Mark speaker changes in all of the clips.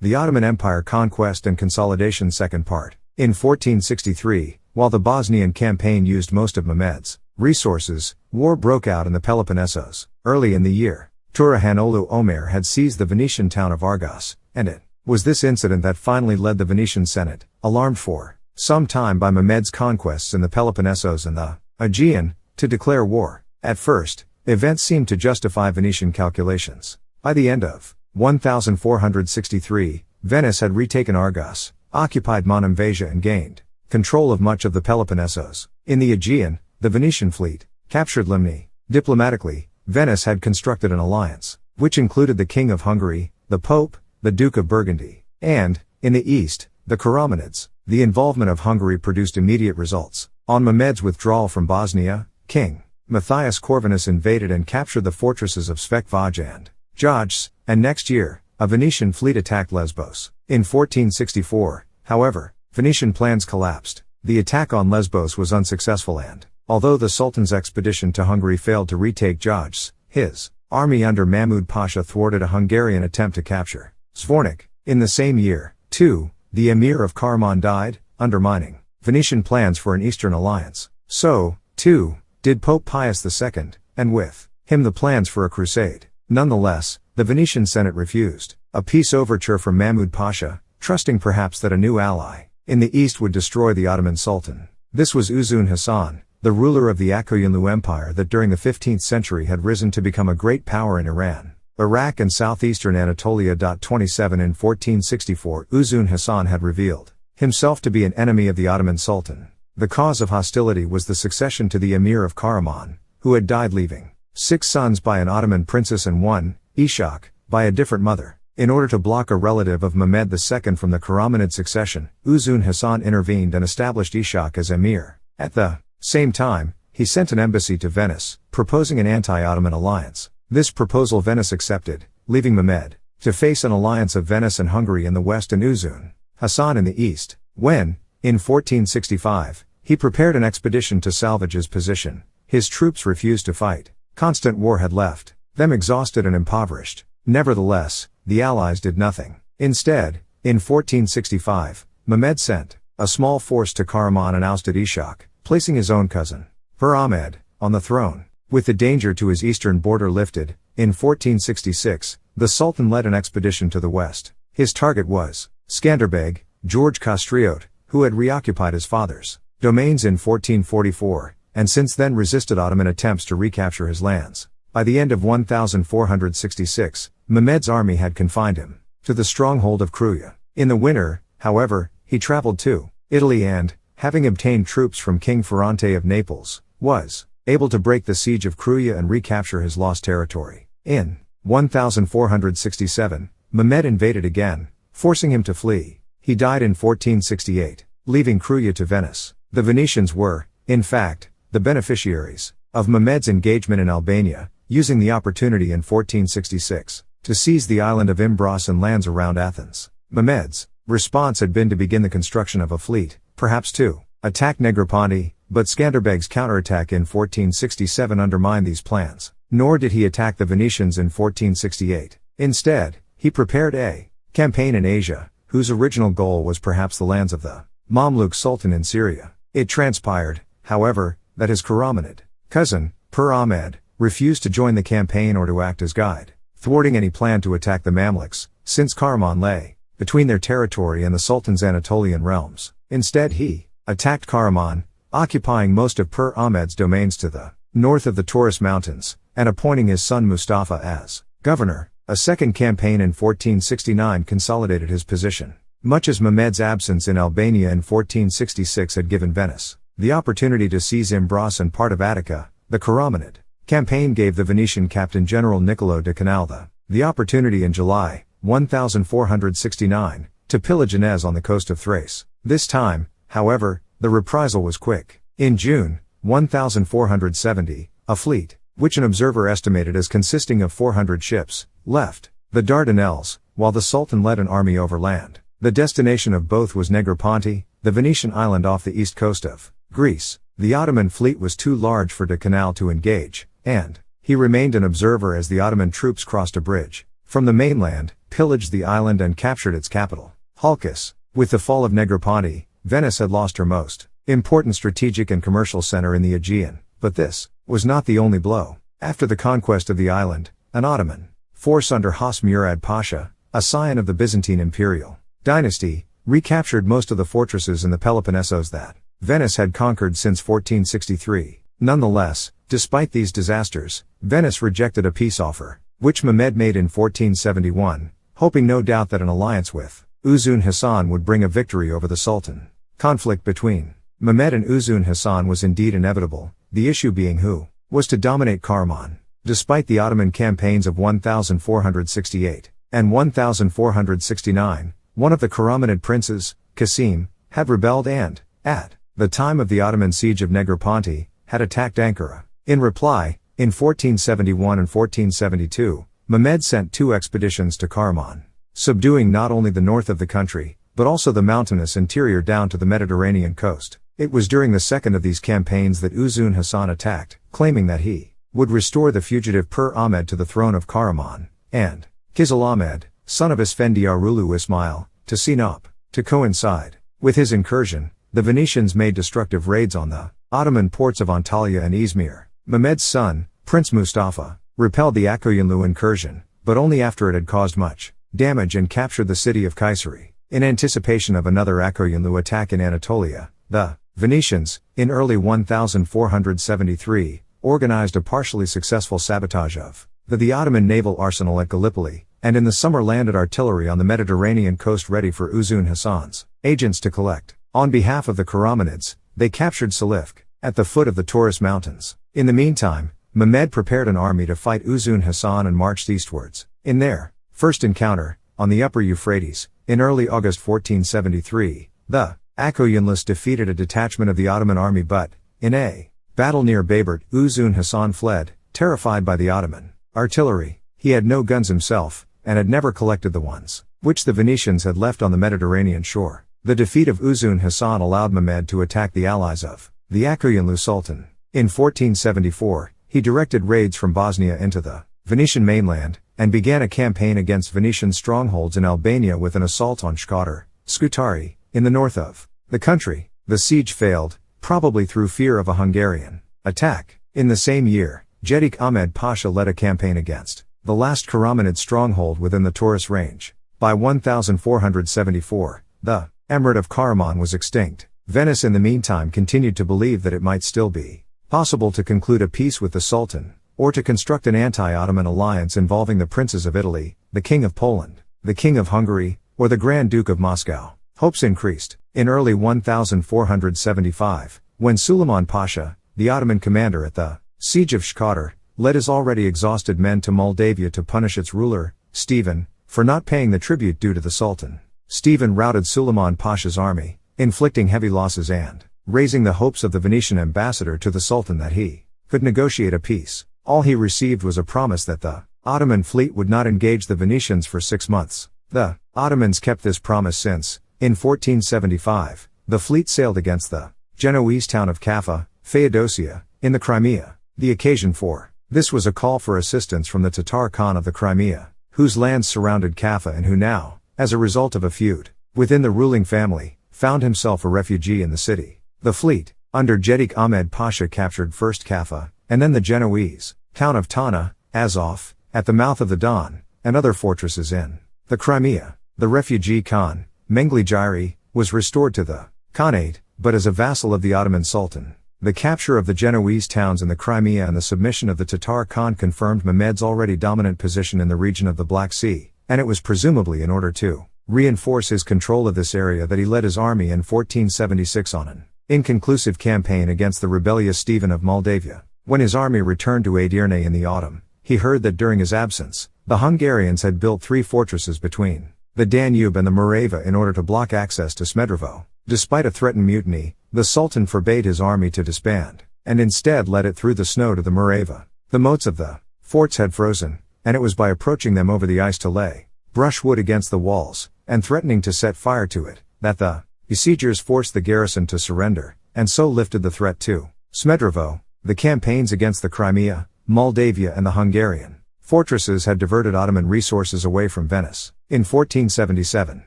Speaker 1: The Ottoman Empire Conquest and Consolidation Second Part. In 1463, while the Bosnian campaign used most of Mehmed's resources, war broke out in the Peloponnesos. Early in the year, Turhanoglu Omer had seized the Venetian town of Argos, and it was this incident that finally led the Venetian Senate, alarmed for some time by Mehmed's conquests in the Peloponnesos and the Aegean, to declare war. At first, events seemed to justify Venetian calculations. By the end of 1463, Venice had retaken Argos, occupied Monemvasia and gained control of much of the Peloponnesos. In the Aegean, the Venetian fleet captured Limni. Diplomatically, Venice had constructed an alliance, which included the King of Hungary, the Pope, the Duke of Burgundy, and, in the east, the Karamanids. The involvement of Hungary produced immediate results. On Mehmed's withdrawal from Bosnia, King Matthias Corvinus invaded and captured the fortresses of Svekvaj and Jajce, and next year, a Venetian fleet attacked Lesbos. In 1464, however, Venetian plans collapsed. The attack on Lesbos was unsuccessful and, although the Sultan's expedition to Hungary failed to retake Jajce, his army under Mahmud Pasha thwarted a Hungarian attempt to capture Zvornik. In the same year, too, the Emir of Karaman died, undermining Venetian plans for an Eastern alliance. So, too, did Pope Pius II, and with him the plans for a crusade. Nonetheless, the Venetian Senate refused a peace overture from Mahmud Pasha, trusting perhaps that a new ally in the east would destroy the Ottoman Sultan. This was Uzun Hasan, the ruler of the Ottoman Empire that during the 15th century had risen to become a great power in Iran, Iraq and southeastern Anatolia. 27 In 1464, Uzun Hasan had revealed himself to be an enemy of the Ottoman Sultan. The cause of hostility was the succession to the Emir of Karaman, who had died leaving 6 sons by an Ottoman princess and 1, Ishak, by a different mother. In order to block a relative of Mehmed II from the Karamanid succession, Uzun Hasan intervened and established Ishak as Emir. At the same time, he sent an embassy to Venice, proposing an anti-Ottoman alliance. This proposal Venice accepted, leaving Mehmed to face an alliance of Venice and Hungary in the west and Uzun Hasan in the east. When, in 1465, he prepared an expedition to salvage his position, his troops refused to fight. Constant war had left them exhausted and impoverished. Nevertheless, the Allies did nothing. Instead, in 1465, Mehmed sent a small force to Karaman and ousted Ishak, placing his own cousin, Pir Ahmed, on the throne. With the danger to his eastern border lifted, in 1466, the Sultan led an expedition to the west. His target was Skanderbeg, George Castriot, who had reoccupied his father's domains in 1444, and since then resisted Ottoman attempts to recapture his lands. By the end of 1466, Mehmed's army had confined him to the stronghold of Kruya. In the winter, however, he traveled to Italy and, having obtained troops from King Ferrante of Naples, was able to break the siege of Kruya and recapture his lost territory. In 1467, Mehmed invaded again, forcing him to flee. He died in 1468, leaving Kruya to Venice. The Venetians were, in fact, the beneficiaries of Mehmed's engagement in Albania, using the opportunity in 1466 to seize the island of Imbros and lands around Athens. Mehmed's response had been to begin the construction of a fleet, perhaps to attack Negroponte, but Skanderbeg's counterattack in 1467 undermined these plans. Nor did he attack the Venetians in 1468. Instead, he prepared a campaign in Asia, whose original goal was perhaps the lands of the Mamluk Sultan in Syria. It transpired, however, that his Karamanid cousin, Pir Ahmed, refused to join the campaign or to act as guide, thwarting any plan to attack the Mamluks, since Karaman lay between their territory and the Sultan's Anatolian realms. Instead he attacked Karaman, occupying most of Pir Ahmed's domains to the north of the Taurus Mountains, and appointing his son Mustafa as governor. A second campaign in 1469 consolidated his position. Much as Mehmed's absence in Albania in 1466 had given Venice the opportunity to seize Imbros and part of Attica, the Karamanid campaign gave the Venetian Captain General Niccolo de Canal the opportunity in July 1469 to pillage Ines on the coast of Thrace. This time, however, the reprisal was quick. In June 1470, a fleet, which an observer estimated as consisting of 400 ships, left the Dardanelles, while the Sultan led an army overland. The destination of both was Negroponte, the Venetian island off the east coast of Greece. The Ottoman fleet was too large for de Canal to engage, and he remained an observer as the Ottoman troops crossed a bridge from the mainland, pillaged the island and captured its capital, Halkis. With the fall of Negroponte, Venice had lost her most important strategic and commercial center in the Aegean, but this was not the only blow. After the conquest of the island, an Ottoman force under Has Murad Pasha, a scion of the Byzantine imperial dynasty, recaptured most of the fortresses in the Peloponnesos that Venice had conquered since 1463. Nonetheless, despite these disasters, Venice rejected a peace offer, which Mehmed made in 1471, hoping no doubt that an alliance with Uzun Hasan would bring a victory over the Sultan. Conflict between Mehmed and Uzun Hasan was indeed inevitable, the issue being who was to dominate Karaman. Despite the Ottoman campaigns of 1468 and 1469, one of the Karamanid princes, Qasim, had rebelled and, at the time of the Ottoman siege of Negroponte, had attacked Ankara. In reply, in 1471 and 1472, Mehmed sent 2 expeditions to Karaman, subduing not only the north of the country, but also the mountainous interior down to the Mediterranean coast. It was during the second of these campaigns that Uzun Hasan attacked, claiming that he would restore the fugitive Pir Ahmed to the throne of Karaman, and Kizil Ahmed, son of Isfendiar Ulu Ismail, to Sinop. To coincide with his incursion, the Venetians made destructive raids on the Ottoman ports of Antalya and Izmir. Mehmed's son, Prince Mustafa, repelled the Akoyanlu incursion, but only after it had caused much damage and captured the city of Kayseri. In anticipation of another Akoyanlu attack in Anatolia, the Venetians, in early 1473, organized a partially successful sabotage of the Ottoman naval arsenal at Gallipoli, and in the summer landed artillery on the Mediterranean coast ready for Uzun Hasan's agents to collect. On behalf of the Karamanids, they captured Salifke, at the foot of the Taurus Mountains. In the meantime, Mehmed prepared an army to fight Uzun Hasan and marched eastwards. In their first encounter, on the upper Euphrates, in early August 1473, the Akoyanlis defeated a detachment of the Ottoman army but, in a battle near Babert, Uzun Hasan fled, terrified by the Ottoman artillery. He had no guns himself, and had never collected the ones which the Venetians had left on the Mediterranean shore. The defeat of Uzun Hasan allowed Mehmed to attack the allies of the Akoyanlu Sultan. In 1474, he directed raids from Bosnia into the Venetian mainland, and began a campaign against Venetian strongholds in Albania with an assault on Scutari, in the north of the country. The siege failed, probably through fear of a Hungarian attack. In the same year, Gedik Ahmed Pasha led a campaign against the last Karamanid stronghold within the Taurus range. By 1474, the Emirate of Karaman was extinct. Venice in the meantime continued to believe that it might still be possible to conclude a peace with the Sultan, or to construct an anti-Ottoman alliance involving the princes of Italy, the King of Poland, the King of Hungary, or the Grand Duke of Moscow. Hopes increased. In early 1475, when Suleiman Pasha, the Ottoman commander at the siege of Shkodër, led his already exhausted men to Moldavia to punish its ruler, Stephen, for not paying the tribute due to the Sultan. Stephen routed Suleiman Pasha's army, inflicting heavy losses and raising the hopes of the Venetian ambassador to the Sultan that he could negotiate a peace. All he received was a promise that the Ottoman fleet would not engage the Venetians for 6 months. The Ottomans kept this promise since, in 1475, the fleet sailed against the Genoese town of Kaffa, Feodosia, in the Crimea. The occasion for this was a call for assistance from the Tatar Khan of the Crimea, whose lands surrounded Kaffa and who now, as a result of a feud within the ruling family, found himself a refugee in the city. The fleet, under Gedik Ahmed Pasha, captured first Kaffa, and then the Genoese town of Tana, Azov, at the mouth of the Don, and other fortresses in the Crimea. The refugee Khan, Mengli Jairi, was restored to the Khanate, but as a vassal of the Ottoman Sultan. The capture of the Genoese towns in the Crimea and the submission of the Tatar Khan confirmed Mehmed's already dominant position in the region of the Black Sea, and it was presumably in order to reinforce his control of this area that he led his army in 1476 on an inconclusive campaign against the rebellious Stephen of Moldavia. When his army returned to Edirne in the autumn, he heard that during his absence, the Hungarians had built 3 fortresses between the Danube and the Morava in order to block access to Smedrevo. Despite a threatened mutiny, the Sultan forbade his army to disband, and instead led it through the snow to the Morava. The moats of the forts had frozen, and it was by approaching them over the ice to lay brushwood against the walls, and threatening to set fire to it, that the besiegers forced the garrison to surrender, and so lifted the threat to Smedrevo. The campaigns against the Crimea, Moldavia and the Hungarian Fortresses had diverted Ottoman resources away from Venice. In 1477,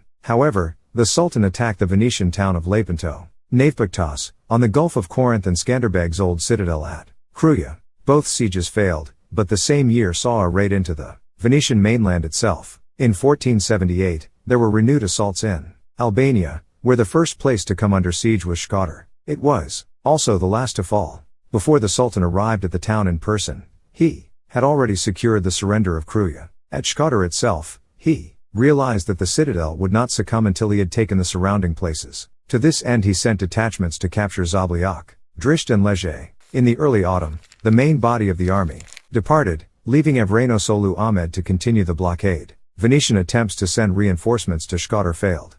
Speaker 1: however, the Sultan attacked the Venetian town of Lepanto, Navpaktos, on the Gulf of Corinth and Skanderbeg's old citadel at Kruja. Both sieges failed, but the same year saw a raid into the Venetian mainland itself. In 1478, there were renewed assaults in Albania, where the first place to come under siege was Shkodër. It was also the last to fall. Before the Sultan arrived at the town in person, he had already secured the surrender of Kruja. At Shkodër itself, he realized that the citadel would not succumb until he had taken the surrounding places. To this end he sent detachments to capture Zabliak, Drisht and Lejje. In the early autumn, the main body of the army departed, leaving Evreno Solu Ahmed to continue the blockade. Venetian attempts to send reinforcements to Shkodër failed.